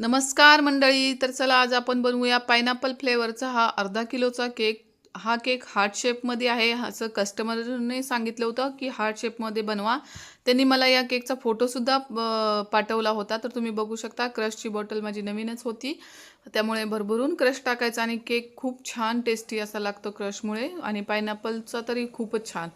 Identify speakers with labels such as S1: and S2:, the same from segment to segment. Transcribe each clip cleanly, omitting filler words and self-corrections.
S1: नमस्कार मंडळी. तर चला आज आपण बनवूया पायनॅपल फ्लेवरचा हा अर्धा किलोचा केक. हा केक हार्ट शेपमध्ये आहे असं कस्टमरने सांगितलं होतं की हार्ट शेपमध्ये बनवा. त्यांनी मला या केकचा फोटोसुद्धा पाठवला होता. तर तुम्ही बघू शकता क्रशची बॉटल माझी नवीनच होती, त्यामुळे भरभरून क्रश टाकायचा आणि केक खूप छान टेस्टी असा लागतो क्रशमुळे, आणि पायनॅपलचा तरी खूपच छान.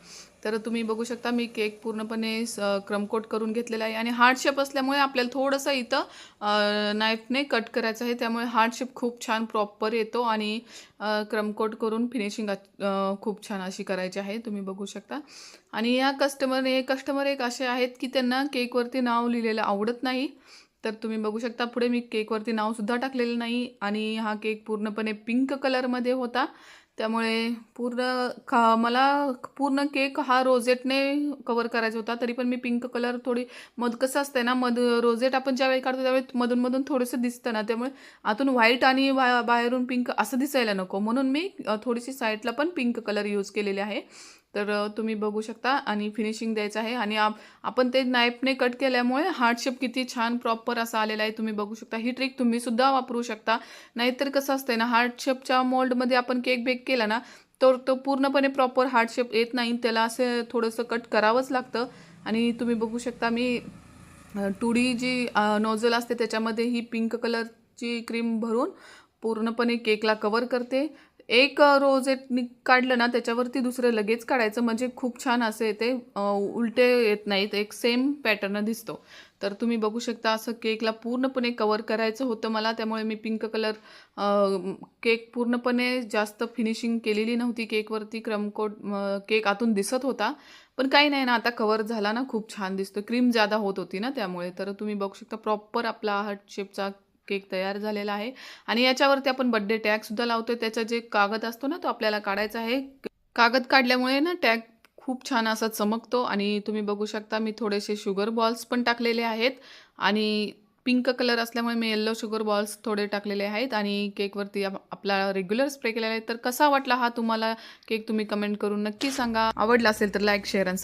S1: तर तुम्ही बघू शकता मी केक पूर्णपणे क्रमकोट करून घेतलेला आहे आणि हार्ट शेप असल्यामुळे आपल्याला थोडंसं इथं नाईफने कट करायचं आहे, त्यामुळे हार्ट शेप खूप छान प्रॉपर येतो आणि क्रमकोट करून फिनिशिंग खूप छान अशी करायची आहे. तुम्ही बघू शकता. आणि या कस्टमर एक असे आहेत की त्यांना केकवरती नाव लिहिलेलं आवडत नाही. तर तुम्ही बघू शकता पुढे मी केकवरती नावसुद्धा टाकलेलं नाही आणि हा केक पूर्णपणे पिंक कलरमध्ये होता. त्यामुळे मला पूर्ण केक हा रोझेटने कवर करायचा होता, तरी पण मी पिंक कलर थोडी कसं असतंय ना, रोझेट आपण ज्यावेळी काढतो त्यावेळी मधून थोडंसं दिसतं ना, त्यामुळे आतून व्हाईट आणि बाहेरून पिंक असं दिसायला नको, म्हणून मी थोडीशी साईडला पण पिंक कलर यूज केलेले आहे. तर तुम्ही बघू शकता आणि फिनिशिंग द्यायचं आहे. आणि आपण ते नाईफने कट केल्यामुळे हार्ट शेप किती छान प्रॉपर असा आलेला आहे. तुम्ही बघू शकता. ही ट्रिक तुम्ही सुद्धा वापरू शकता. नाहीतर कसं असतंय ना, हार्ट शेपच्या मोल्डमध्ये आपण केक बेक केला ना, तर तो पूर्णपणे प्रॉपर हार्ट शेप येत नाही. त्याला असं थोडंसं कट करावंच लागतं. आणि तुम्ही बघू शकता मी 2D जी नोझल असते त्याच्यामध्ये ही पिंक कलरची क्रीम भरून पूर्णपणे केकला कवर करते. एक रोझेट काढलं ना त्याच्यावरती दुसरं लगेच काढायचं, म्हणजे खूप छान असे ते उलटे येत नाहीत, एक सेम पॅटर्न दिसतो. तर तुम्ही बघू शकता असं केकला पूर्णपणे कवर करायचं होतं मला, त्यामुळे मी पिंक कलर केक पूर्णपणे जास्त फिनिशिंग केलेली नव्हती केकवरती. क्रमकोट केक आतून दिसत होता, पण काही नाही ना, आता कवर झाला ना, खूप छान दिसतो. क्रीम जादा होत होती ना त्यामुळे. तर तुम्ही बघू शकता प्रॉपर आपला हार्ट शेपचा केक तयार झालेला आहे. आणि याच्यावरती आपण बर्थडे टॅगसुद्धा लावतोय. त्याचा जे कागद असतो ना तो आपल्याला काढायचा आहे. कागद काढल्यामुळे ना टॅग खूप छान असा चमकतो. आणि तुम्ही बघू शकता मी थोडेसे शुगर बॉल्स पण टाकलेले आहेत, आणि पिंक कलर असल्यामुळे मी येल्लो शुगर बॉल्स थोडे टाकलेले आहेत. आणि केकवरती आपला रेग्युलर स्प्रे केलेला आहे. तर कसा वाटला हा तुम्हाला केक, तुम्ही कमेंट करून नक्की सांगा. आवडला असेल तर लाईक, शेअर आणि